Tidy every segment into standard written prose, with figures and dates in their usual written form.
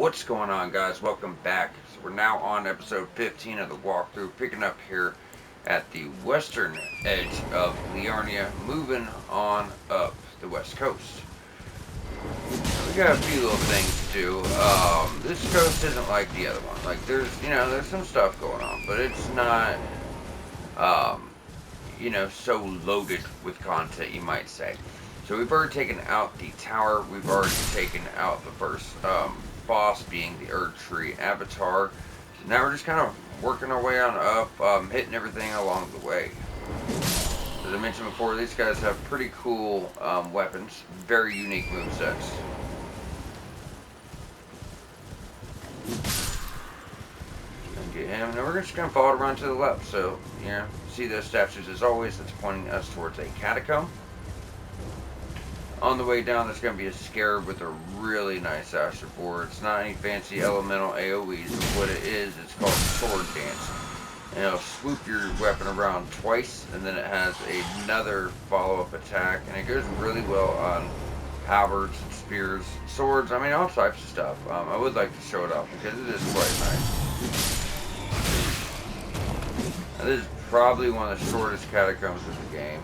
What's going on, guys? Welcome back. So we're now on episode 15 of the walkthrough, picking up here at the western edge of Liarnia, moving on up the west coast. Now, we got a few little things to do. This coast isn't like the other one. Like there's some stuff going on, but it's not, um, so loaded with content, you might say. So we've already taken out the tower. We've already taken out the first boss, being the Erd Tree Avatar. So now we're just kind of working our way on up, hitting everything along the way. As I mentioned before, these guys have pretty cool weapons, very unique movesets. And get him. Now we're just going to follow it around to the left. So, see those statues as always. That's pointing us towards a catacomb. On the way down, there's going to be a scarab with a really nice Asher board. It's not any fancy elemental AoEs, but what it is, it's called Sword Dance. And it'll swoop your weapon around twice, and then it has another follow-up attack, and it goes really well on halberds, spears, swords, all types of stuff. I would like to show it off because it is quite nice. Now, this is probably one of the shortest catacombs in the game.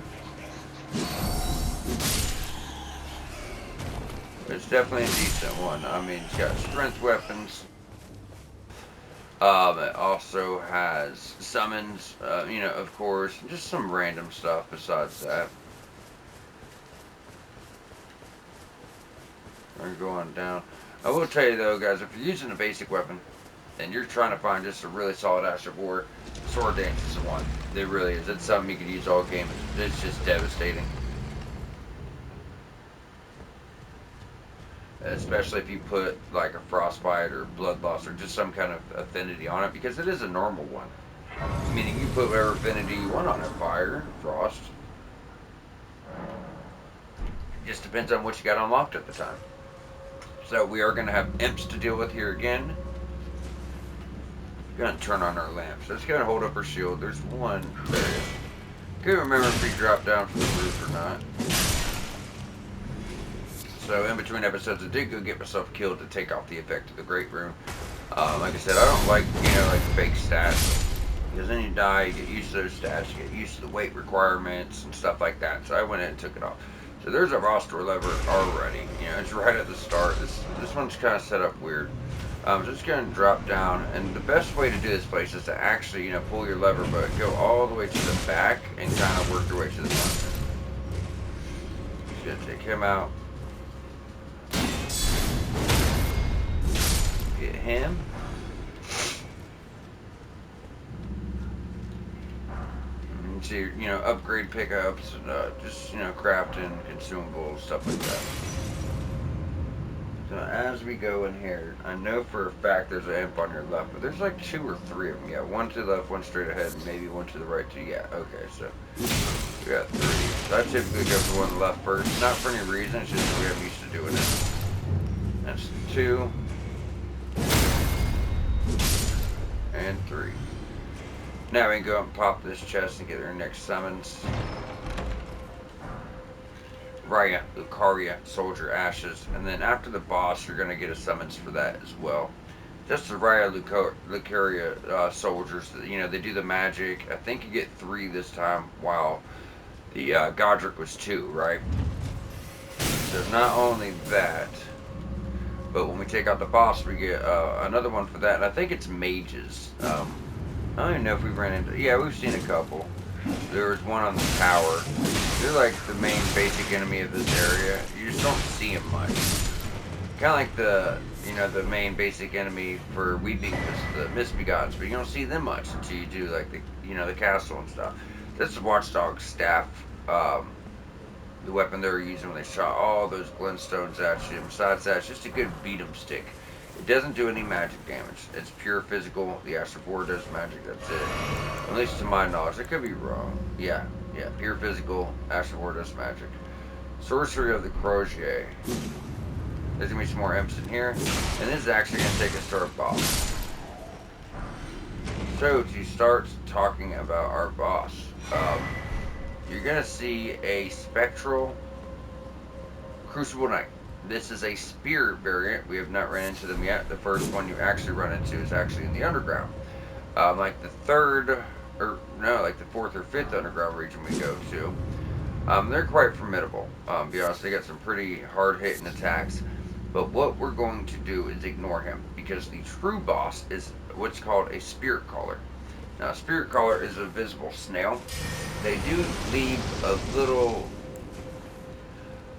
It's definitely a decent one. It's got strength weapons. It also has summons, of course, just some random stuff besides that. We're going down. I will tell you though, guys, if you're using a basic weapon and you're trying to find just a really solid Asher Boar, Sword Dance is the one. It really is. It's something you can use all game. It's just devastating. Especially if you put like a frostbite or bloodlust or just some kind of affinity on it, because it is a normal one. Meaning you put whatever affinity you want on it, fire, frost. It just depends on what you got unlocked at the time. So we are going to have imps to deal with here again. We're going to turn on our lamps. So it's going to hold up our shield. There's one. There it is. Can't remember if we dropped down from the roof or not. So in between episodes, I did go get myself killed to take off the effect of the Great Rune. Like I said, I don't like, fake stats. Because then you die, you get used to those stats, you get used to the weight requirements and stuff like that. So I went in and took it off. So there's a roster lever already. It's right at the start. This one's kind of set up weird. So it's going to drop down. And the best way to do this place is to actually, pull your lever, but go all the way to the back and kind of work your way to the front. Just going to take him out. Get him. And see, upgrade pickups and just, crafting, consumables, stuff like that. So as we go in here, I know for a fact there's an imp on your left, but there's like 2 or 3 of them. Yeah, one to the left, one straight ahead, and maybe one to the right too. Yeah, okay, so we got 3. So I typically go for one to the left first. Not for any reason, it's just the way I'm used to doing it. That's 2. And 3. Now we can go and pop this chest and get our next summons. Raya, Lucaria, Soldier Ashes, and then after the boss, you're going to get a summons for that as well. Just the Raya, Lucaria soldiers, they do the magic. I think you get 3 this time, while the Godric was 2, right? So not only that, but when we take out the boss, we get another one for that. And I think it's mages. I don't even know if we ran into... Yeah, we've seen a couple. There was one on the tower. They're like the main basic enemy of this area. You just don't see them much. Kind of like the main basic enemy for Weeping, the Misbegotten. But you don't see them much until you do like the castle and stuff. This is Watchdog's staff. The weapon they were using when they shot all those glintstones at you. Besides that, it's just a good beat 'em stick. It doesn't do any magic damage. It's pure physical. The Asher Boar does magic, that's it. At least to my knowledge. I could be wrong. Yeah, pure physical. Asher Boar does magic. Sorcery of the Crozier. There's going to be some more imps in here. And this is actually going to take us to our boss. So, to start talking about our boss, you're going to see a spectral Crucible Knight. This is a spear variant. We have not ran into them yet. The first one you actually run into is actually in the underground. Like the third, or no, like the fourth or fifth underground region we go to. They're quite formidable. Be honest, they got some pretty hard hitting attacks. But what we're going to do is ignore him because the true boss is what's called a spirit caller. Now, a spirit caller is a visible snail. They do leave a little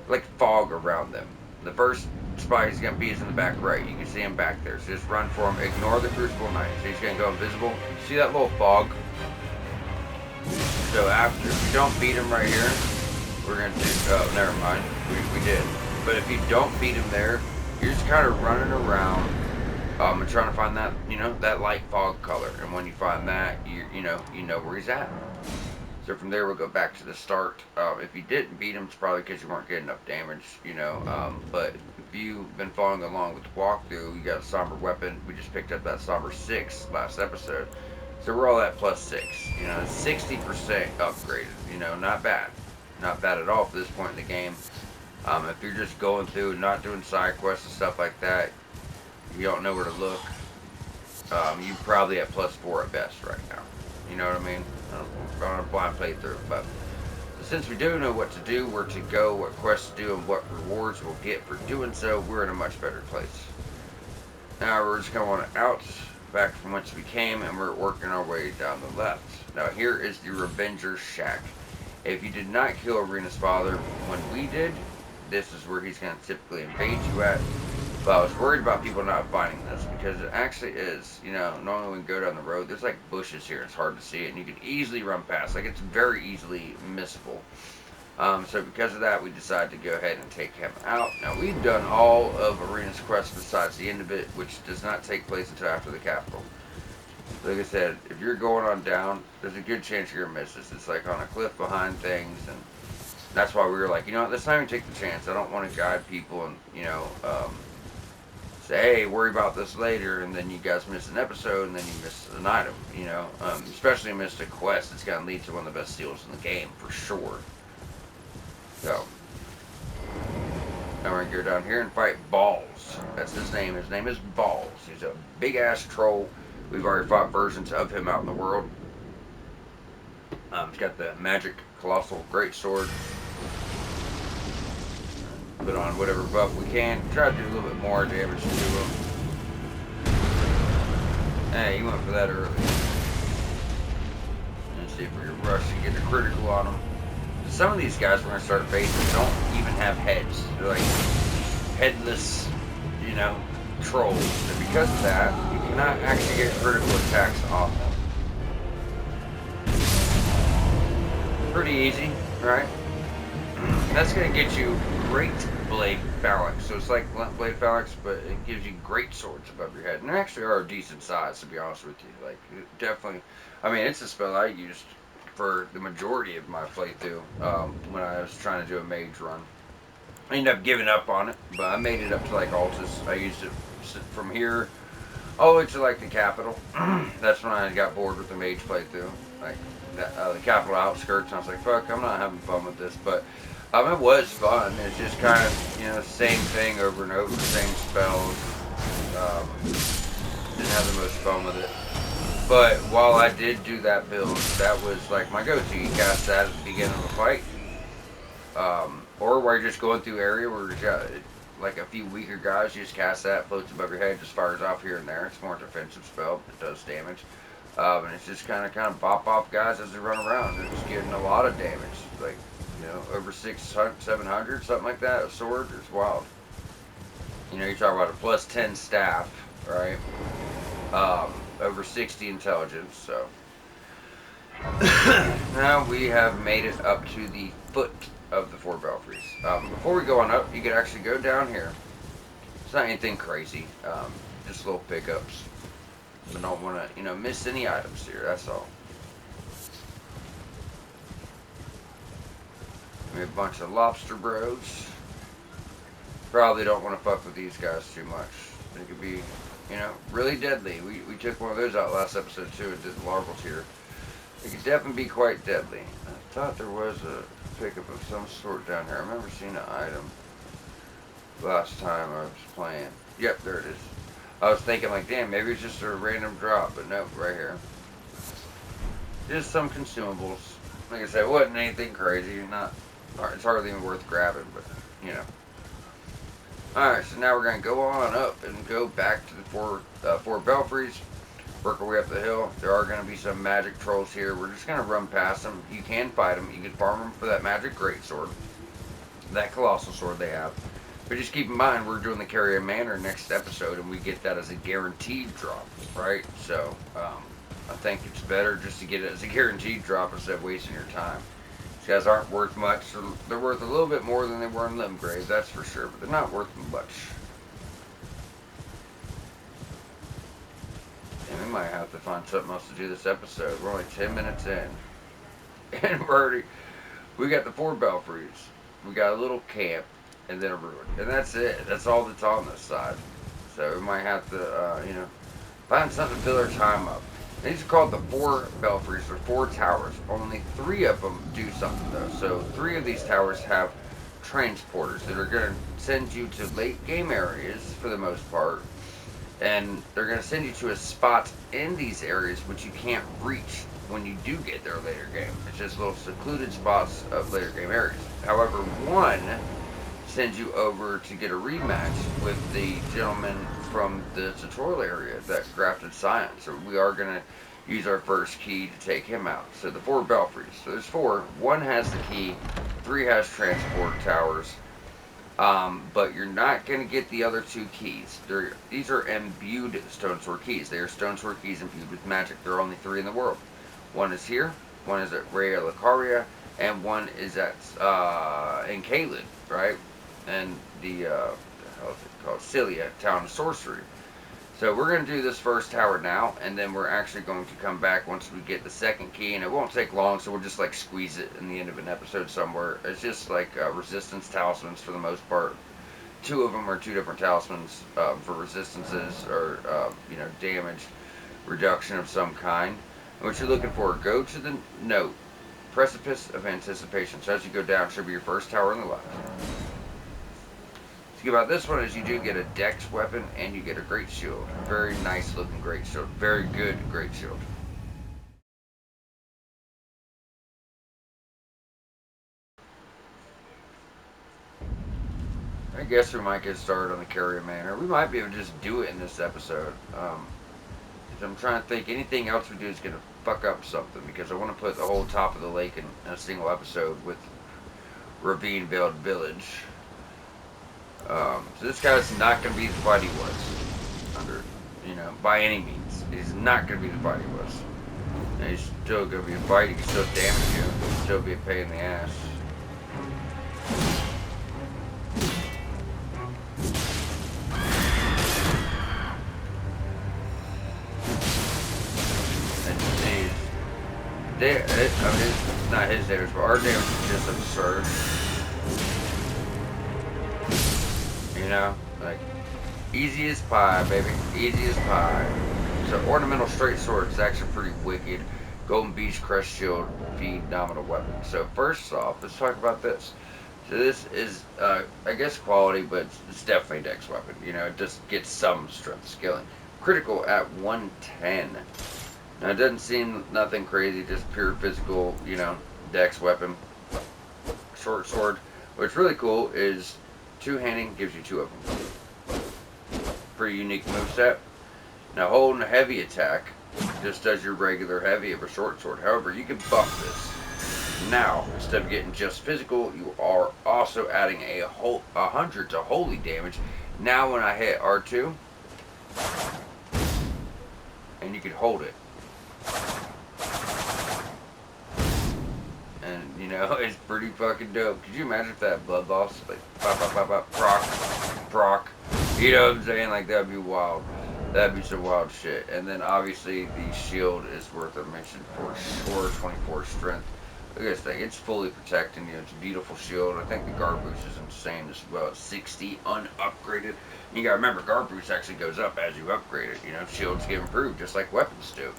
like fog around them. The first spot he's gonna be is in the back right. You can see him back there. So just run for him. Ignore the Crucible Knight. So he's gonna go invisible. See that little fog? So after, if you don't beat him right here, we're gonna do. Oh, never mind. We did. But if you don't beat him there, you're just kind of running around, and trying to find that, that light fog color. And when you find that, you know where he's at. So from there, we'll go back to the start. If you didn't beat him, it's probably because you weren't getting enough damage, But if you've been following along with the walkthrough, you got a somber weapon. We just picked up that somber 6 last episode. So we're all at plus 6. 60% upgraded. Not bad. Not bad at all for this point in the game. If you're just going through and not doing side quests and stuff like that, you don't know where to look, you're probably at plus 4 at best right now. You know what I mean? On a blind playthrough, but since we do know what to do, where to go, what quests to do, and what rewards we'll get for doing so, we're in a much better place. Now we're just going out, back from whence we came, and we're working our way down the left. Now here is the Revenger's Shack. If you did not kill Arena's father when we did, this is where he's going to typically invade you at. But I was worried about people not finding this because it actually is, normally when we go down the road, there's like bushes here. It's hard to see it and you can easily run past. Like it's very easily missable. So because of that, we decided to go ahead and take him out. Now we've done all of Arena's quest besides the end of it, which does not take place until after the capital. Like I said, if you're going on down, there's a good chance you're going to miss this. It's like on a cliff behind things, and that's why we were like, let's not even take the chance. I don't want to guide people and, say, hey, worry about this later, and then you guys miss an episode, and then you miss an item, especially missed a quest. It's going to lead to one of the best steals in the game, for sure. So, now we're going to go down here and fight Balls. That's his name. His name is Balls. He's a big-ass troll. We've already fought versions of him out in the world. He's got the magic colossal greatsword. Put on whatever buff we can. Try to do a little bit more damage to him. Hey, you went for that early. Let's see if we can rush and get a critical on him. Some of these guys we're going to start facing don't even have heads. They're like headless, trolls. And because of that, you cannot actually get critical attacks off them. Pretty easy, right? That's going to get you great blade phalanx. So it's like blunt blade phalanx, but it gives you great swords above your head. And they actually are a decent size, to be honest with you. Like, definitely, it's a spell I used for the majority of my playthrough when I was trying to do a mage run. I ended up giving up on it, but I made it up to like Altus. I used it from here all the way to like the capital. That's when I got bored with the mage playthrough. Like, the capital outskirts, and I was like, fuck, I'm not having fun with this, but it was fun. It's just kind of, same thing over and over, same spells. Didn't have the most fun with it. But while I did do that build, that was like my go-to. You cast that at the beginning of a fight. Or where you're just going through area where you've got like a few weaker guys, you just cast that, floats above your head, just fires off here and there. It's more defensive spell, it does damage. And it's just kind of bop off guys as they run around. They're just getting a lot of damage. Like, over 600, 700, something like that. A sword, it's wild. You're talking about a plus 10 staff, right? Over 60 intelligence, so. Now we have made it up to the foot of the 4 belfries. Before we go on up, you can actually go down here. It's not anything crazy, just little pickups. We don't want to, miss any items here, that's all. We have a bunch of lobster bros. Probably don't want to fuck with these guys too much. They could be, really deadly. We took one of those out last episode too and did the larvals here. They could definitely be quite deadly. I thought there was a pickup of some sort down here. I remember seeing an item. last time I was playing. Yep, there it is. I was thinking like, damn, maybe it's just a random drop, but no, right here. Just some consumables. Like I said, it wasn't anything crazy. Not, it's hardly even worth grabbing, but you know. All right, so now we're gonna go on up and go back to the four belfries. Work our way up the hill. There are gonna be some magic trolls here. We're just gonna run past them. You can fight them. You can farm them for that magic greatsword, that colossal sword they have. But just keep in mind, we're doing the Carrier Manor next episode, and we get that as a guaranteed drop, right? So, I think it's better just to get it as a guaranteed drop instead of wasting your time. These guys aren't worth much. They're worth a little bit more than they were in Limgrave, that's for sure, but they're not worth much. And we might have to find something else to do this episode. We're only 10 minutes in. And we got the four belfries. We got a little camp. And then a ruin. And that's it. That's all that's on this side. So we might have to, find something to fill our time up. And these are called the four belfries, or four towers. Only 3 of them do something, though. So 3 of these towers have transporters that are going to send you to late game areas, for the most part. And they're going to send you to a spot in these areas which you can't reach when you do get there later game. It's just little secluded spots of later game areas. However, one sends you over to get a rematch with the gentleman from the tutorial area that grafted science. So we are going to use our first key to take him out. So the 4 belfries. So there's 4. 1 has the key. 3 has transport towers. But you're not going to get the other 2 keys. These are imbued stone sword keys. They are stone sword keys imbued with magic. There are only 3 in the world. 1 is here. 1 is at Raya Lucaria. And 1 is at in Caelid, right? And the hell is it called? Cilia, Town of Sorcery. So we're going to do this first tower now, and then we're actually going to come back once we get the second key, and it won't take long, so we'll just like squeeze it in the end of an episode somewhere. It's just like resistance talismans for the most part. 2 of them are 2 different talismans for resistances or damage reduction of some kind. And what you're looking for, go to the note, Precipice of Anticipation. So as you go down, it should be your first tower on the left. The thing about this one is you do get a dex weapon and you get a great shield. Very nice looking great shield. Very good great shield. I guess we might get started on the Carrier Manor. We might be able to just do it in this episode. I'm trying to think anything else we do is going to fuck up something, because I want to put the whole top of the lake in a single episode with Ravine Veiled Village. So this guy's not going to be the fight he was, by any means. He's not going to be the fight he was. And he's still going to be a fight. He can still damage you. He can still be a pain in the ass. It's not his damage, but our damage is just absurd. Like, easy as pie, baby. Easy as pie. So, Ornamental Straight Sword is actually pretty wicked. Golden Beast, Crest Shield, phenomenal weapon. So, first off, let's talk about this. So, this is, I guess, quality, but it's definitely a dex weapon. It just gets some strength scaling. Critical at 110. Now, it doesn't seem nothing crazy, just pure physical, dex weapon. Short sword. What's really cool is two-handing gives you 2 of them. Pretty unique moveset. Now, holding a heavy attack just does your regular heavy of a short sword. However, you can buff this. Now, instead of getting just physical, you are also adding 100 to holy damage. Now, when I hit R2, and you can hold it. And, it's pretty fucking dope. Could you imagine if that blood loss, like, pop, pop, pop, pop, proc, you know what I'm saying? Like, that'd be wild. That'd be some wild shit. And then, obviously, the shield is worth a mention for sure. 24 strength. Look at this thing. It's fully protecting you. It's a beautiful shield. I think the guard boost is insane as well. It's 60 unupgraded. You gotta remember, guard boost actually goes up as you upgrade it. Shields get improved just like weapons do.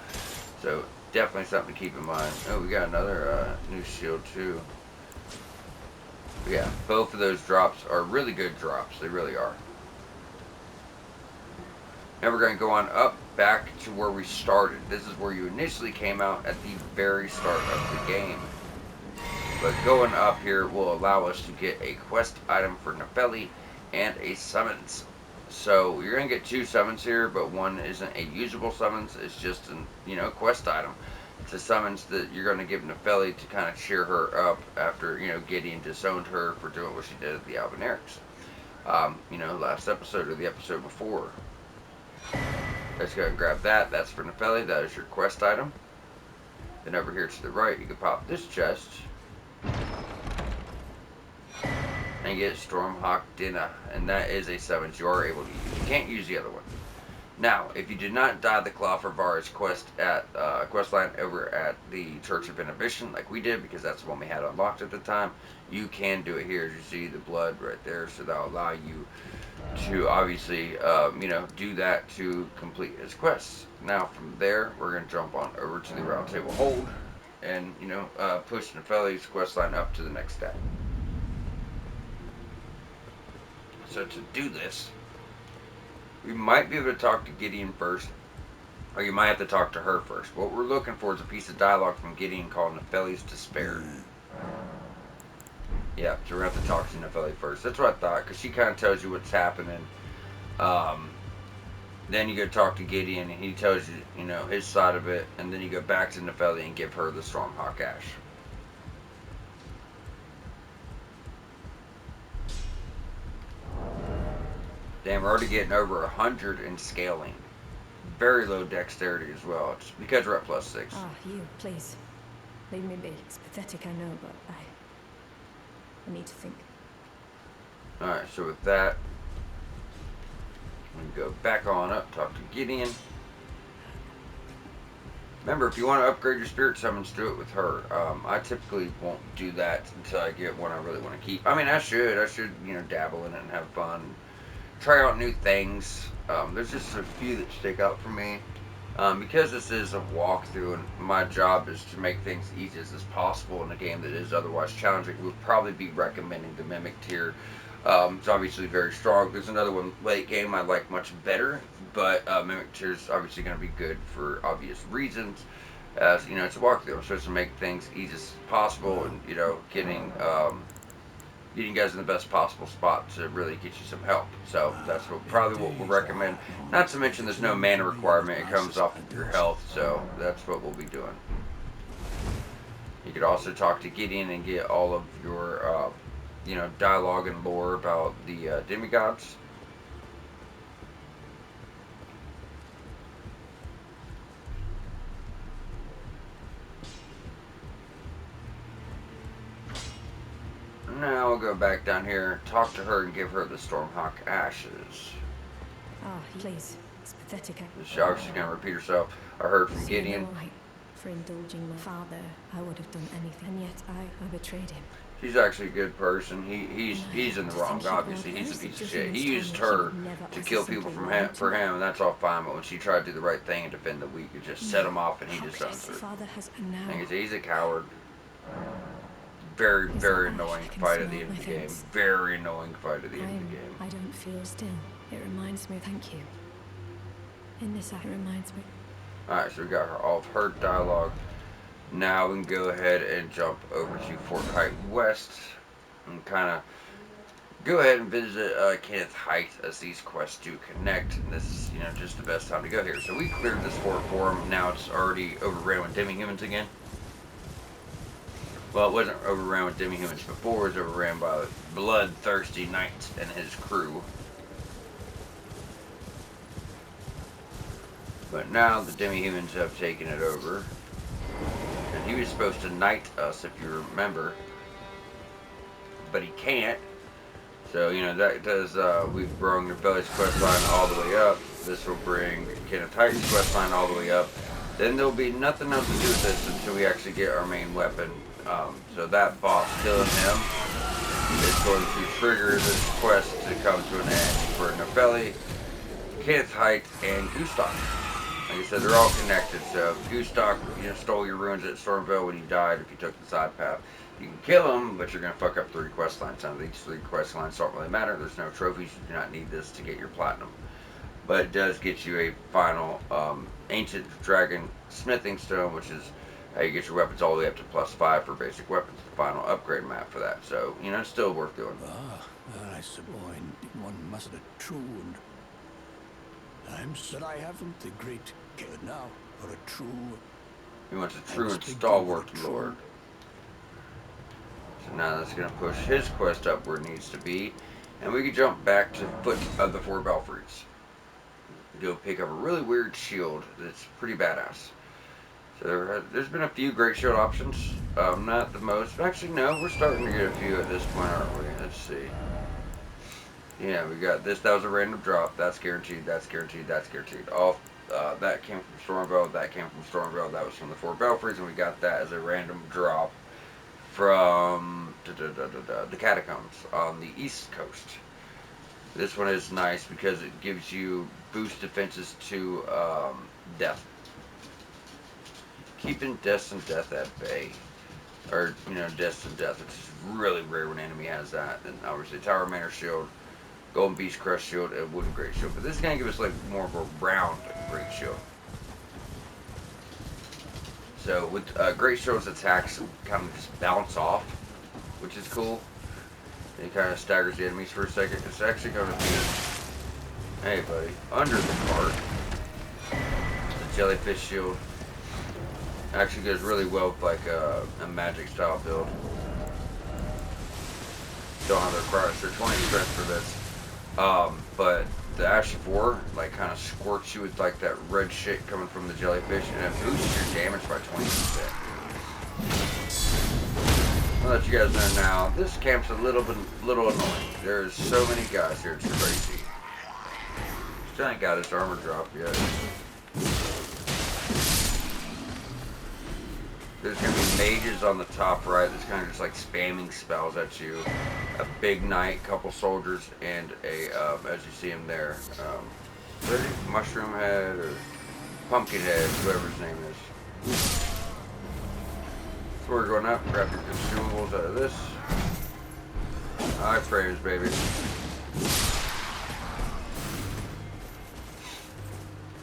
So, definitely something to keep in mind. Oh, we got another new shield too. Yeah, both of those drops are really good drops. They really are. Now we're going to go on up back to where we started. This is where you initially came out at the very start of the game. But going up here will allow us to get a quest item for Nefeli and a summons. So you're going to get 2 summons here, but one isn't a usable summons. It's just an, quest item. It's a summons that you're going to give Nefeli to kind of cheer her up after, Gideon disowned her for doing what she did at the Albinarics. Last episode or the episode before. Let's go and grab that. That's for Nefeli. That is your quest item. Then over here to the right, you can pop this chest. And get Stormhawk Dinah. And that is a summons you are able to use. You can't use the other one. Now, if you did not die the Claw for Varus quest at quest line over at the Church of Inhibition, like we did, because that's the one we had unlocked at the time, you can do it here. As you see the blood right there, so that'll allow you to obviously, do that to complete his quests. Now, from there, we're going to jump on over to the Round Table Hold and, push Nefeli's quest line up to the next step. So to do this, we might be able to talk to Gideon first, or you might have to talk to her first. What we're looking for is a piece of dialogue from Gideon called Nefeli's Despair. Yeah, so we're going to have to talk to Nefeli first. That's what I thought, because she kind of tells you what's happening. Then you go talk to Gideon, and he tells you, his side of it, and then you go back to Nefeli and give her the Stormhawk Ash. Damn, we're already getting over 100 in scaling. Very low dexterity as well. It's because we're at +6. Ah, you, please. Leave me be. It's pathetic, I know, but I need to think. Alright, so with that, we can go back on up, talk to Gideon. Remember, if you want to upgrade your spirit summons, do it with her. I typically won't do that until I get one I really want to keep. I mean, I should, dabble in it and have fun. Try out new things. There's just a few that stick out for me. Because this is a walkthrough and my job is to make things easiest as possible in a game that is otherwise challenging, we'll probably be recommending the Mimic tier. It's obviously very strong. There's another one late game I like much better, but Mimic tier is obviously going to be good for obvious reasons. As it's a walkthrough. I'm supposed to make things easy as possible and getting you guys in the best possible spot to really get you some help. So that's probably what we'll recommend. Not to mention there's no mana requirement. It comes off of your health, so that's what we'll be doing. You could also talk to Gideon and get all of your, dialogue and lore about the demigods. Now we'll go back down here, talk to her, and give her the Stormhawk Ashes. Ah, please. It's pathetic. She's obviously going to repeat herself. I heard from Gideon. Right. For indulging my father, I would have done anything, and yet I betrayed him. She's actually a good person. He's in the wrong, obviously. He's a piece of shit. He used her to kill people for him, and that's all fine. But when she tried to do the right thing and defend the weak, it just set him off, and he just owns her. He's a coward. Very, very annoying fight at the end of the game. Very annoying fight at the end of the game. I don't feel still. It reminds me, thank you. In this act, it reminds me. Alright, so we got all of her dialogue. Now we can go ahead and jump over to Fort Height West and kind of go ahead and visit Kenneth Height as these quests do connect. And this is, just the best time to go here. So we cleared this fort for him. Now it's already overrun with demi-humans again. Well, it wasn't overrun with demi-humans before. It was overrun by bloodthirsty knight and his crew. But now the demi-humans have taken it over. And he was supposed to knight us, if you remember. But he can't. So, that does, we've brought Nefeli's questline all the way up. This will bring Kenneth Height's questline all the way up. Then there'll be nothing else to do with this until we actually get our main weapon. So that boss killing him is going to trigger this quest to come to an end for Nefeli, Kenneth Height, and Gustok. Like I said, they're all connected. So Gustok, stole your ruins at Stormville when he died if you took the side path. You can kill them, but you're going to fuck up 3 quest lines. Now, these 3 quest lines don't really matter. There's no trophies. You do not need this to get your platinum. But it does get you a final Ancient Dragon Smithing Stone, which is how you get your weapons all the way up to +5 for basic weapons. The final upgrade map for that. So, you know, it's still worth doing. I suppose one must have true and times that I haven't the great care now for a true. He wants a true and stalwart lord. So now that's going to push his quest up where it needs to be. And we can jump back to Foot of the 4 Belfries. Go pick up a really weird shield that's pretty badass. So there's been a few great shield options. Not the most. Actually, no, we're starting to get a few at this point, aren't we? Let's see. Yeah, we got this. That was a random drop. That's guaranteed. That's guaranteed. That's guaranteed. All that came from Stormville. That came from Stormville. That was from the 4 Belfries, and we got that as a random drop from the Catacombs on the East Coast. This one is nice because it gives you boost defenses to death. Keeping death and death at bay. Or, you know, death and death, which is really rare when an enemy has that. And obviously Tower Manor Shield, Golden Beast Crush Shield, and Wooden Great Shield. But this is going to give us like more of a round Great Shield. So with Great Shield's attacks kind of just bounce off, which is cool. It kind of staggers the enemies for a second. It's actually going to be, hey buddy, under the cart. The Jellyfish Shield actually goes really well with like a magic style build. Don't have the requirements. They're 20 strength for this. But the Ash 4 like kind of squirts you with like that red shit coming from the jellyfish, and it boosts your damage by 20%. I'll let you guys know now, this camp's a little annoying. There's so many guys here, it's crazy. Still ain't got his armor drop yet. There's going to be mages on the top right that's kind of just like spamming spells at you. A big knight, couple soldiers, and a, as you see him there, mushroom head or pumpkin head, whatever his name is. So we're going up, grab your consumables out of this. High frames, baby.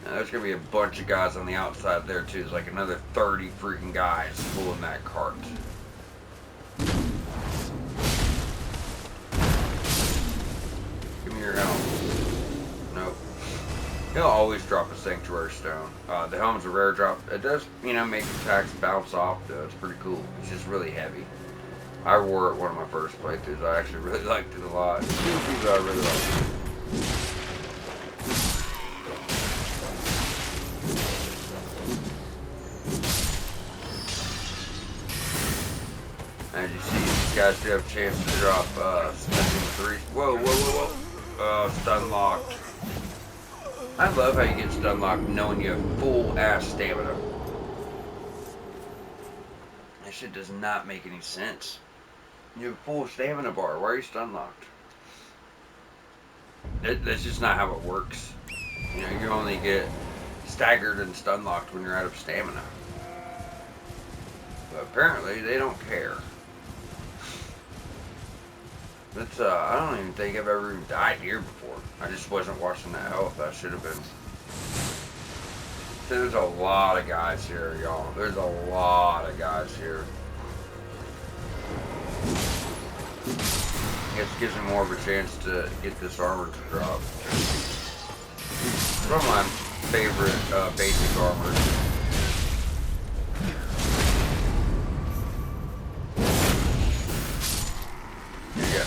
Now, there's going to be a bunch of guys on the outside there too. There's like another 30 freaking guys pulling that cart. Give me your helm. Nope. He'll always drop a Sanctuary Stone. The helm's a rare drop. It does, you know, make attacks bounce off though. It's pretty cool. It's just really heavy. I wore it one of my first playthroughs. I actually really liked it a lot. Two people I really liked it. As you see, these guys do have a chance to drop Smithing 3. Whoa. Stun locked. I love how you get stun locked knowing you have full ass stamina. That shit does not make any sense. You have full stamina bar. Why are you stun locked? That's just not how it works. You know, you only get staggered and stun locked when you're out of stamina. But apparently they don't care. That's, I don't even think I've ever even died here before. I just wasn't watching that health. I should have been. So there's a lot of guys here, y'all. There's a lot of guys here. I guess it gives me more of a chance to get this armor to drop. It's one of my favorite basic armors.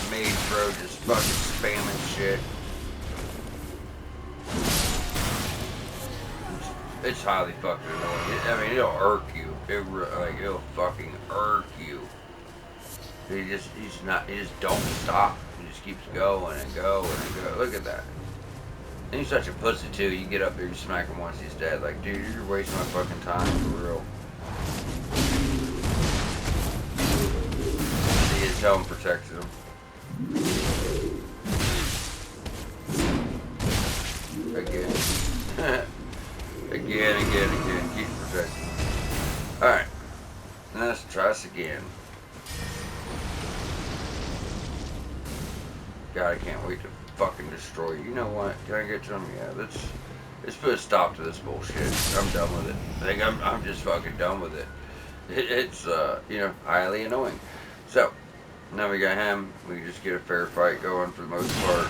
Mage bro just fucking spamming shit. It's highly fucking annoying. I mean, it'll irk you. It'll fucking irk you. He just don't stop. He just keeps going and going and going. Look at that. And he's such a pussy too. You get up there, you smack him once he's dead. Like, dude, you're wasting my fucking time for real. See, his helm protected him. Again. Again. Keep protecting. Alright. Let's try this again. God, I can't wait to fucking destroy you. You know what? Can I get to him? Yeah, let's put a stop to this bullshit. I'm done with it. Like, I'm just fucking done with it. It's, you know, highly annoying. So, now we got him. We can just get a fair fight going for the most part.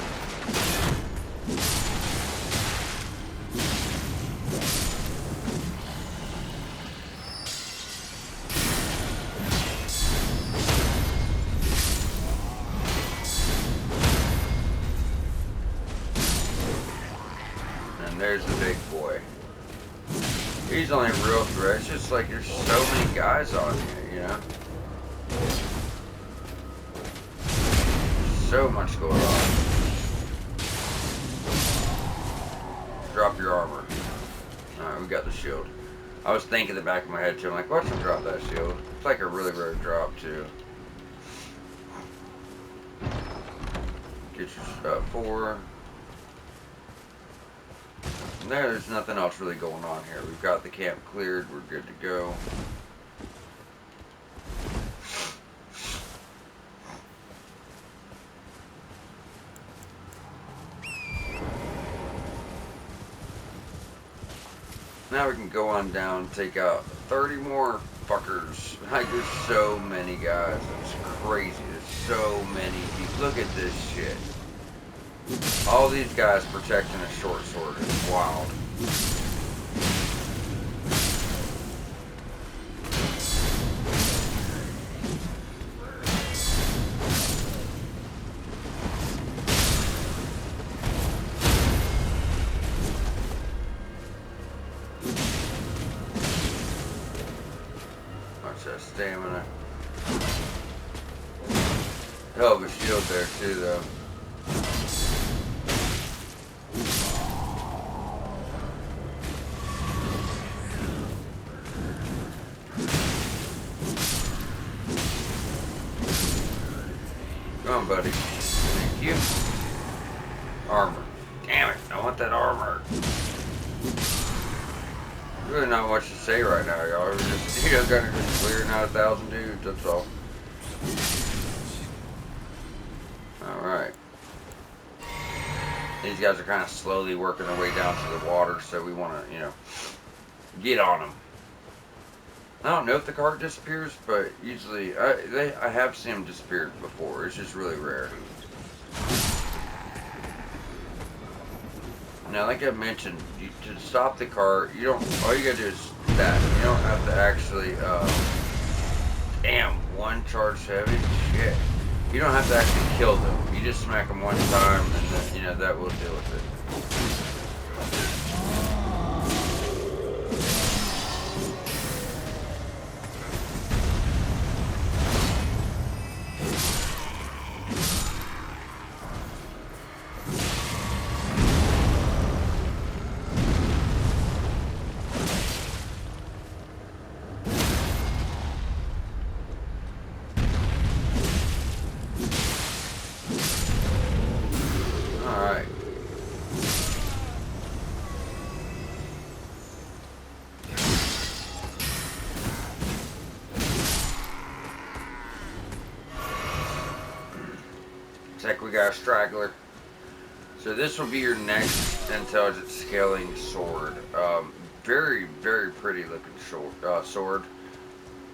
There's the big boy. He's the only real threat. It's just like there's so many guys on here, you know? So much going on. Drop your armor. Alright, we got the shield. I was thinking in the back of my head too, I'm like, watch him drop that shield. It's like a really rare drop too. Get your 4. There's nothing else really going on here. We've got the camp cleared. We're good to go. Now we can go on down and take out 30 more fuckers. Like, there's so many guys. It's crazy. There's so many people. Look at this shit. All these guys protecting a short sword is wild. Watch that stamina. Hell of a shield there too, though. Come on, buddy. Thank you. Armor. Damn it, I want that armor. Really not much to say right now, y'all. We're just, you know, kind of just clearing out 1,000 dudes, that's all. Alright. These guys are kind of slowly working their way down to the water, so we want to, you know, get on them. I don't know if the cart disappears, but usually I have seen them disappear before. It's just really rare. Now, like I mentioned, to stop the cart, you don't. All you gotta do is that. You don't have to actually. Damn, one charge heavy. Shit. You don't have to actually kill them. You just smack them one time, and then you know that will deal with it. Looks like we got a straggler. So this will be your next intelligence scaling sword. Very, very pretty looking sword.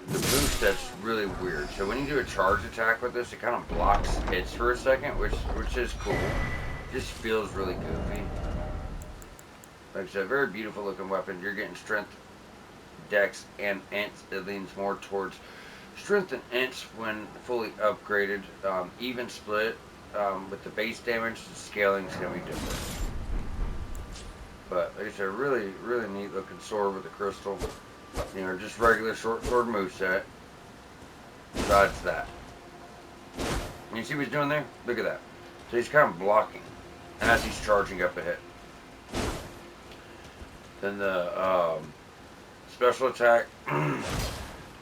The moveset's really weird. So when you do a charge attack with this, it kind of blocks hits for a second, which is cool. Just feels really goofy. Like I said, very beautiful looking weapon. You're getting strength, dex, and int. It leans more towards strength and int when fully upgraded. Even split. With the base damage, the scaling is going to be different. But like I said, really, really neat looking sword with the crystal. You know, just regular short sword moveset. Besides that. You see what he's doing there? Look at that. So he's kind of blocking as he's charging up ahead. Then the special attack.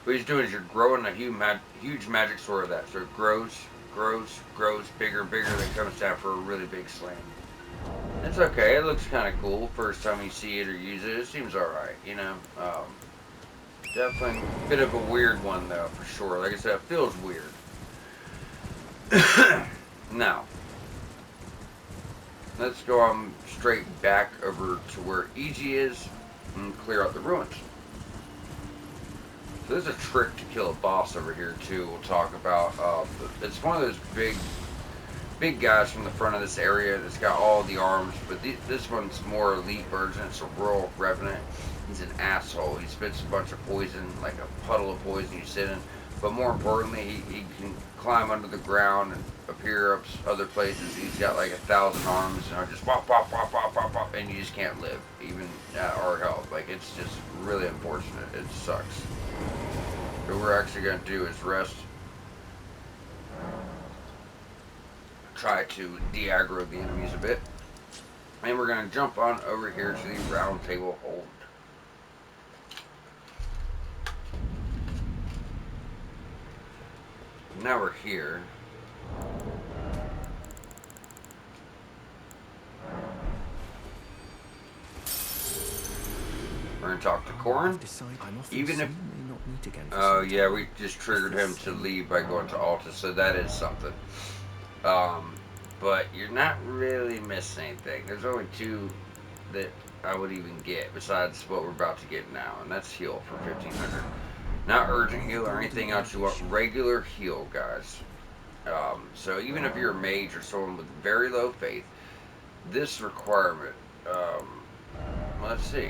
What he's doing is you're growing a huge magic sword of that. So it grows bigger and bigger, then comes down for a really big slam. It's okay, it looks kind of cool first time you see it or use it. It seems alright, you know. Definitely a bit of a weird one though, for sure. Like I said, it feels weird. Now, let's go straight back over to where EG is and clear out the ruins. So there's a trick to kill a boss over here too. We'll talk about. It's one of those big guys from the front of this area that's got all the arms, but this one's more elite version. It's a Royal Revenant. He's an asshole. He spits a bunch of poison, like a puddle of poison you sit in. But more importantly, he can climb under the ground and appear up other places. He's got like 1,000 arms, just pop, pop, pop, pop, pop, pop, and you just can't live, even at our health. Like, it's just really unfortunate. It sucks. What we're actually going to do is rest, try to de-aggro the enemies a bit, and we're going to jump on over here to the round table hold. Now we're here. We're going to talk to Corin. Even if... Oh, yeah, we just triggered him to leave by going to Alta, so that is something. But you're not really missing anything. There's only two that I would even get, besides what we're about to get now, and that's heal for 1,500. Not urgent heal or anything else. You want regular heal, guys. So even if you're a mage or someone with very low faith, this requirement, let's see.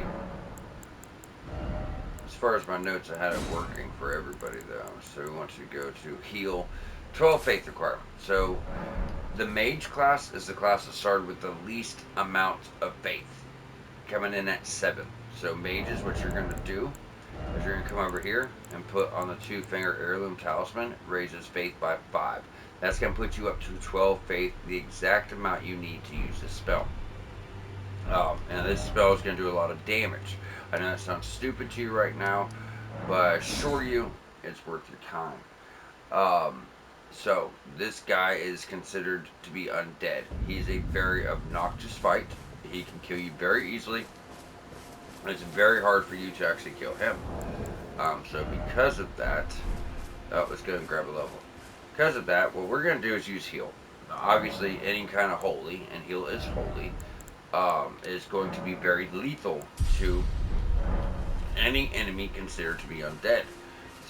As far as my notes, I had it working for everybody though. So we want to go to heal, 12 faith requirement. So the mage class is the class that started with the least amount of faith, coming in at 7. So mage is what you're going to do. Is you're going to come over here and put on the 2-finger heirloom talisman, raises faith by 5. That's going to put you up to 12 faith, the exact amount you need to use this spell. And this spell is going to do a lot of damage. I know that sounds stupid to you right now, but I assure you it's worth your time. So this guy is considered to be undead. He's a very obnoxious fight. He can kill you very easily. It's very hard for you to actually kill him. So because of that, let's go and grab a level. Because of that, what we're going to do is use heal. Now, obviously, any kind of holy, and heal is holy, is going to be very lethal to any enemy considered to be undead.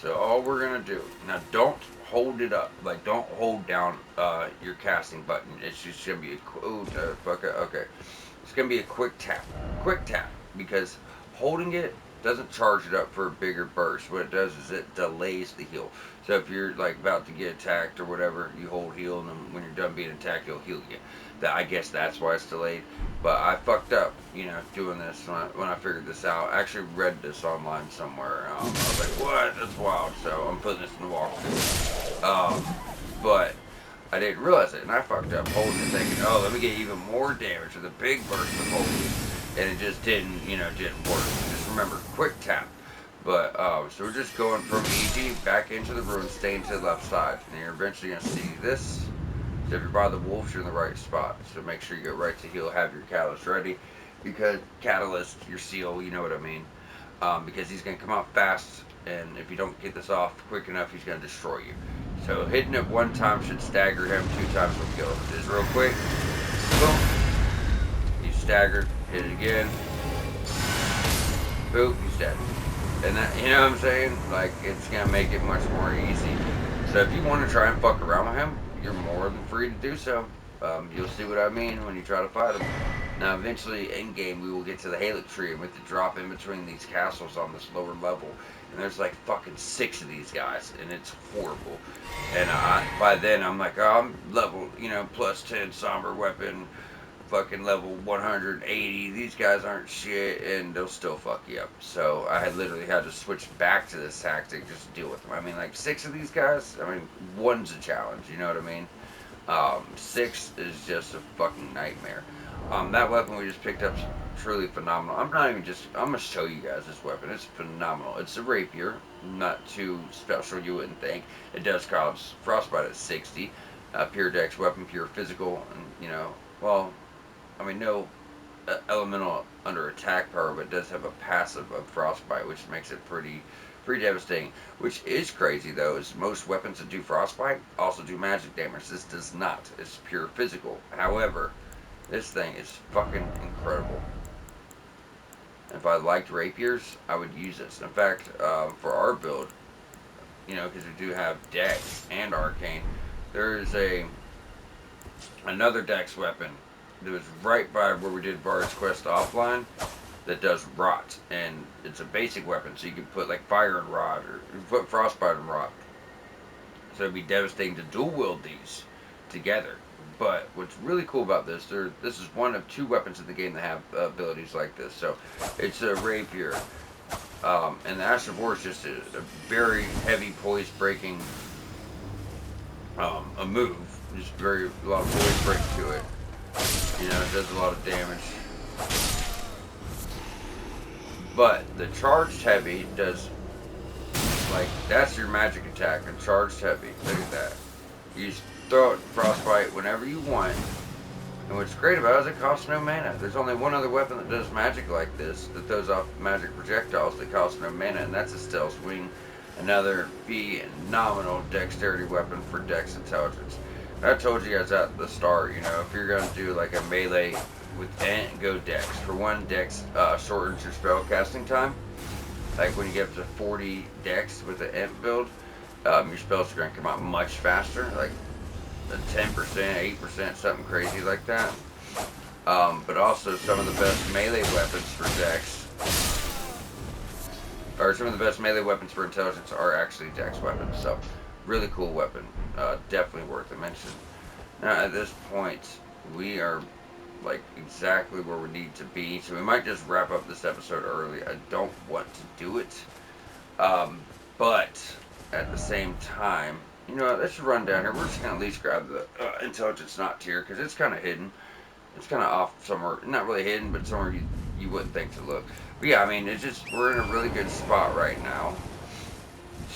So all we're going to do, now don't hold it up, like don't hold down your casting button. It's just going to be okay. It's going to be a quick tap, because holding it doesn't charge it up for a bigger burst. What it does is it delays the heal. So if you're like about to get attacked or whatever, you hold heal, and then when you're done being attacked, it'll heal you. I guess that's why it's delayed. But I fucked up, doing this when I figured this out. I actually read this online somewhere. I was like, what? That's wild. So I'm putting this in the walkthrough. But I didn't realize it, and I fucked up holding it, thinking, oh, let me get even more damage with a big burst of holding. And it just didn't work. Just remember, quick tap. But, so we're just going from EG back into the ruin, staying to the left side. And you're eventually going to see this. So if you're by the wolves, you're in the right spot. So make sure you go right to heal, have your catalyst ready. Because catalyst, your seal, you know what I mean. Because he's going to come out fast, and if you don't get this off quick enough, he's going to destroy you. So hitting it one time should stagger him, 2 times will kill him. Just real quick. Boom. He's staggered. Hit it again. Boom. He's dead. And that, you know what I'm saying? Like, it's going to make it much more easy. So if you want to try and fuck around with him, you're more than free to do so. You'll see what I mean when you try to fight him. Now, eventually, in game, we will get to the Halleck tree, and we have to drop in between these castles on this lower level. And there's like fucking 6 of these guys, and it's horrible. And by then, I'm like, oh, I'm level, plus 10 somber weapon, fucking level 180. These guys aren't shit, and they'll still fuck you up. So I had literally had to switch back to this tactic just to deal with them. I mean, like 6 of these guys, I mean, 1's a challenge, you know what I mean? 6 is just a fucking nightmare. That weapon we just picked up is truly phenomenal. I'm going to show you guys this weapon. It's phenomenal. It's a rapier, not too special, you wouldn't think. It does cause frostbite at 60. Pure dex weapon, pure physical, and, no elemental under attack power, but it does have a passive of frostbite, which makes it pretty devastating. Which is crazy, though, is most weapons that do frostbite also do magic damage. This does not. It's pure physical. However, This thing is fucking incredible. If I liked rapiers, I would use this. In fact, for our build, because we do have Dex and Arcane, there is another Dex weapon that was right by where we did Bard's Quest offline that does rot, and it's a basic weapon, so you can put like fire and rot, or you can put frostbite and rot. So it'd be devastating to dual wield these together. But what's really cool about this is one of 2 weapons in the game that have abilities like this. So it's a rapier, and the Ash of War is just a very heavy poise breaking a move. Just a lot of poise break to it. It does a lot of damage. But the charged heavy does, like, that's your magic attack, and charged heavy. Look at that. You just throw it frostbite whenever you want. And what's great about it is it costs no mana. There's only one other weapon that does magic like this, that throws off magic projectiles that cost no mana, and that's a stealth wing. Another phenomenal dexterity weapon for dex intelligence. I told you guys at the start, if you're going to do like a melee with Ent, go dex. For one, dex shortens your spell casting time. Like when you get up to 40 dex with the Ent build, your spells are going to come out much faster, like 10%, 8%, something crazy like that. But also some of the best melee weapons for dex, or some of the best melee weapons for intelligence are actually dex weapons. So really cool weapon, definitely worth a mention. Now at this point, we are like exactly where we need to be, so we might just wrap up this episode early. I don't want to do it, but at the same time, let's run down here. We're just gonna at least grab the intelligence not tier, because it's kind of hidden. It's kind of off somewhere, not really hidden, but somewhere you wouldn't think to look. But yeah, I mean, we're in a really good spot right now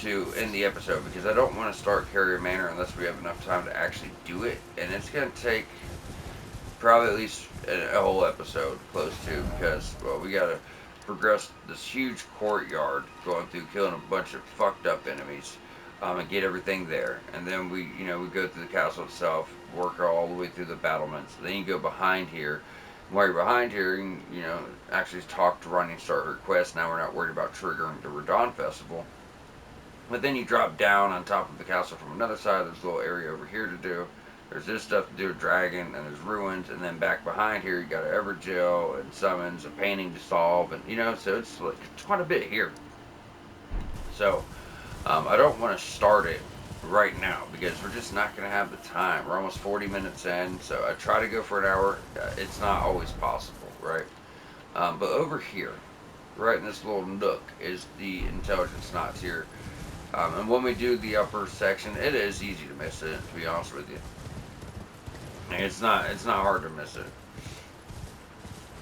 to end the episode, because I don't want to start Carrier Manor unless we have enough time to actually do it, and it's gonna take probably at least a whole episode close to, because we gotta progress this huge courtyard, going through killing a bunch of fucked up enemies, and get everything there, and then we go through the castle itself, work all the way through the battlements. Then you go behind here. While you're behind here, you can actually talk to Ronnie and start her quest. Now we're not worried about triggering the Radon Festival. But then you drop down on top of the castle from another side. There's a little area over here to do. There's this stuff to do with Dragon, and there's ruins, and then back behind here you got an Everjail and summons, a painting to solve, and so it's like quite a bit here. So I don't want to start it right now, because we're just not going to have the time. We're almost 40 minutes in, so I try to go for an hour. It's not always possible, right? But over here, right in this little nook, is the intelligence knots here. And when we do the upper section, it is easy to miss it, to be honest with you. It's not hard to miss it.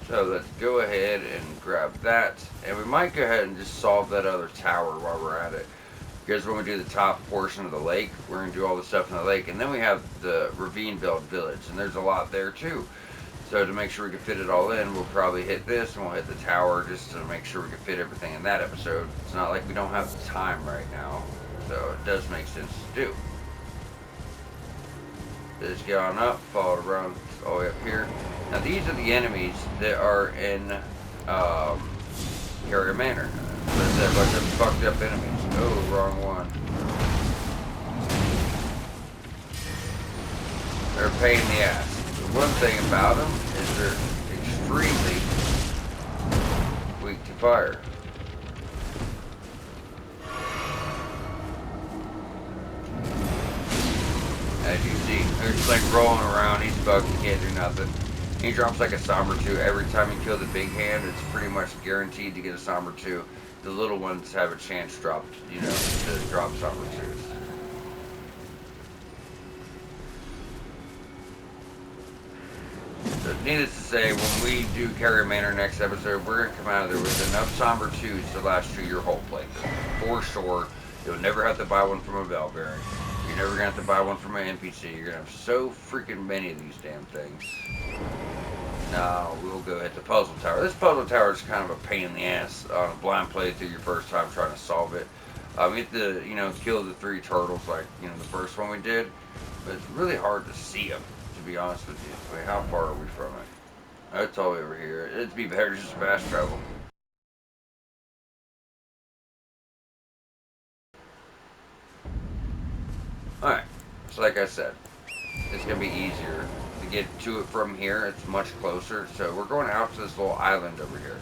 So let's go ahead and grab that, and we might go ahead and just solve that other tower while we're at it. Because when we do the top portion of the lake, we're going to do all the stuff in the lake, and then we have the Ravine Belt Village, and there's a lot there too. So to make sure we can fit it all in, we'll probably hit this, and we'll hit the tower, just to make sure we can fit everything in that episode. It's not like we don't have the time right now, so it does make sense to do. Just get on up, follow it around all the way up here. Now these are the enemies that are in Carrier Manor. There's a bunch of fucked up enemies. Oh, wrong one. They're a pain in the ass. The one thing about them is they're extremely weak to fire. As you see, they're just like rolling around. He's bugged, he can't do nothing. He drops like a Somber 2. Every time you kill the big hand, it's pretty much guaranteed to get a Somber 2. The little ones have a chance to drop Somber 2s. So needless to say, when we do Carrier Manor next episode, we're going to come out of there with enough Somber 2s to last you your whole playthrough. For sure. You'll never have to buy one from a Valkyrie. You're never going to have to buy one from an NPC. You're going to have so freaking many of these damn things. Now, we'll go hit the puzzle tower. This puzzle tower is kind of a pain in the ass on a blind playthrough your first time trying to solve it. You have to, kill the 3 turtles like, the first one we did. But it's really hard to see them, to be honest with you. Wait, how far are we from it? Oh, it's all the way over here. It'd be better just fast travel. Alright, so like I said, it's going to be easier to get to it from here. It's much closer. So we're going out to this little island over here.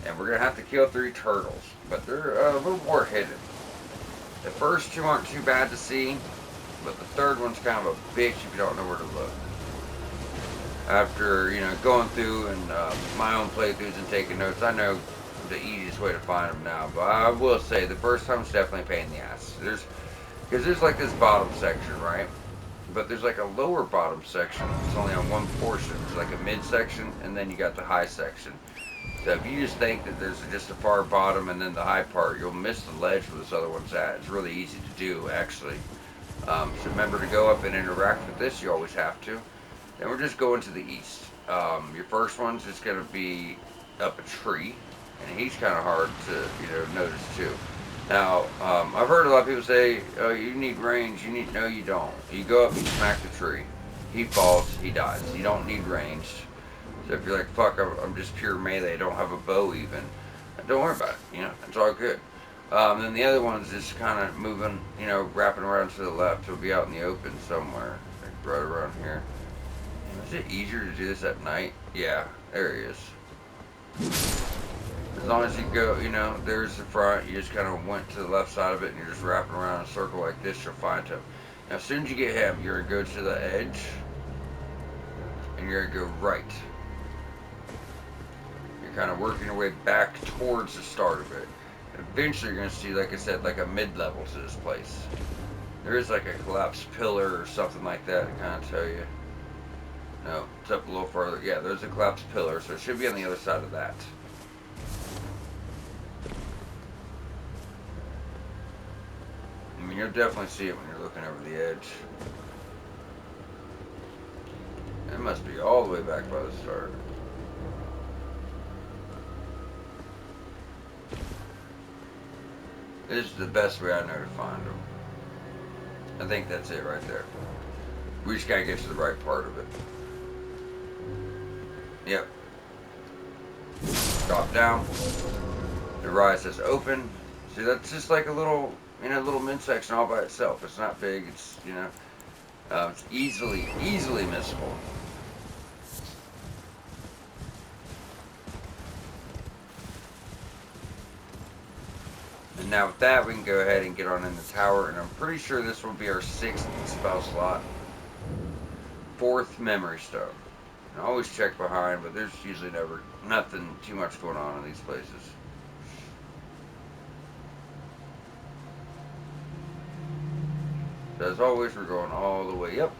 And we're going to have to kill 3 turtles. But they're a little more hidden. The first 2 aren't too bad to see. But the third one's kind of a bitch if you don't know where to look. After, going through and my own playthroughs and taking notes, I know the easiest way to find them now. But I will say, the first time is definitely a pain in the ass. Because there's like this bottom section, right? But there's like a lower bottom section. It's only on one portion. There's like a mid section, and then you got the high section. So if you just think that there's just a far bottom and then the high part, you'll miss the ledge where this other one's at. It's really easy to do, actually. So remember to go up and interact with this. You always have to. Then we're just going to the east. Your first one's just going to be up a tree. And he's kind of hard to, notice too. Now, I've heard a lot of people say, oh, you need range. No, you don't. You go up and smack the tree. He falls, he dies. You don't need range. So if you're like, fuck, I'm just pure melee, I don't have a bow even, don't worry about it. It's all good. Then the other one's just kind of moving, wrapping around to the left. He'll be out in the open somewhere, like right around here. Is it easier to do this at night? Yeah, there he is. As long as you go, there's the front, you just kind of went to the left side of it and you're just wrapping around in a circle like this, you'll find him. Now, as soon as you get him, you're going to go to the edge and you're going to go right. You're kind of working your way back towards the start of it. And eventually you're going to see, like I said, like a mid-level to this place. There is like a collapsed pillar or something like that to kind of tell you. No, it's up a little further. Yeah, there's a collapsed pillar, so it should be on the other side of that. I mean, you'll definitely see it when you're looking over the edge. It must be all the way back by the start. This is the best way I know to find them. I think that's it right there. We just gotta get to the right part of it. Yep. Drop down. The rise says open. See, that's just like a little, little midsection all by itself. It's not big. It's, it's easily missable. And now with that, we can go ahead and get on in the tower. And I'm pretty sure this will be our 6th spell slot. 4th memory stone. I always check behind, but there's usually nothing too much going on in these places. So as always, we're going all the way up.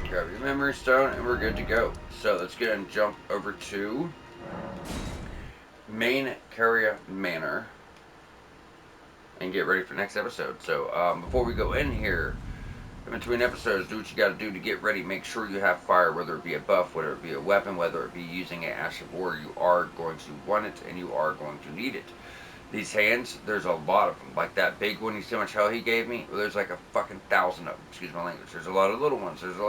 Grab your memory stone, and we're good to go. So let's go ahead and jump over to Main Carrier Manor and get ready for next episode. So before we go in here, in between episodes, do what you got to do to get ready. Make sure you have fire, whether it be a buff, whether it be a weapon, whether it be using an Ash of War. You are going to want it and you are going to need it. These hands, there's a lot of them. Like that big one, you see how much hell he gave me? Well, there's like a fucking 1,000 of them. Excuse my language. There's a lot of little ones. There's a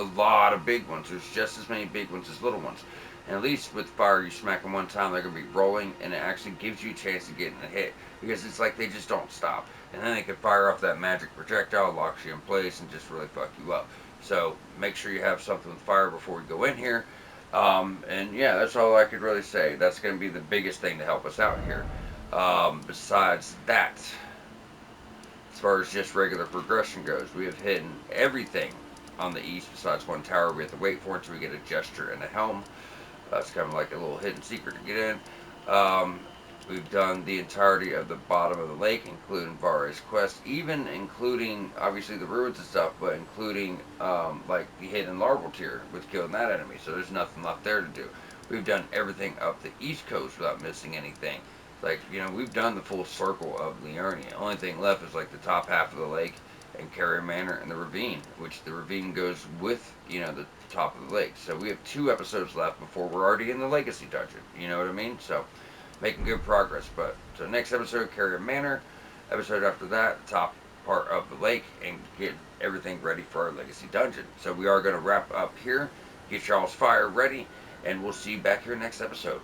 lot of big ones. There's just as many big ones as little ones. And at least with fire, you smack them one time, they're going to be rolling, and it actually gives you a chance to get in a hit. Because it's like they just don't stop. And then they can fire off that magic projectile, locks you in place, and just really fuck you up. So make sure you have something with fire before we go in here. And yeah, that's all I could really say. That's going to be the biggest thing to help us out here. Besides that, as far as just regular progression goes, we have hidden everything on the east besides one tower. We have to wait for it until we get a gesture and a helm. It's kind of like a little hidden secret to get in. We've done the entirety of the bottom of the lake, including Vare's quest, even including, obviously, the ruins and stuff, but including, like, the hidden larval tier with killing that enemy, so there's nothing left there to do. We've done everything up the east coast without missing anything. Like, we've done the full circle of Liurnia. The only thing left is, like, the top half of the lake and Carrier Manor and the ravine, which the ravine goes with, the top of the lake. So we have 2 episodes left before we're already in the Legacy Dungeon. You know what I mean? So making good progress. But so next episode, Carrier Manor. Episode after that, the top part of the lake, and get everything ready for our Legacy Dungeon. So we are going to wrap up here, get y'all's fire ready, and we'll see you back here next episode.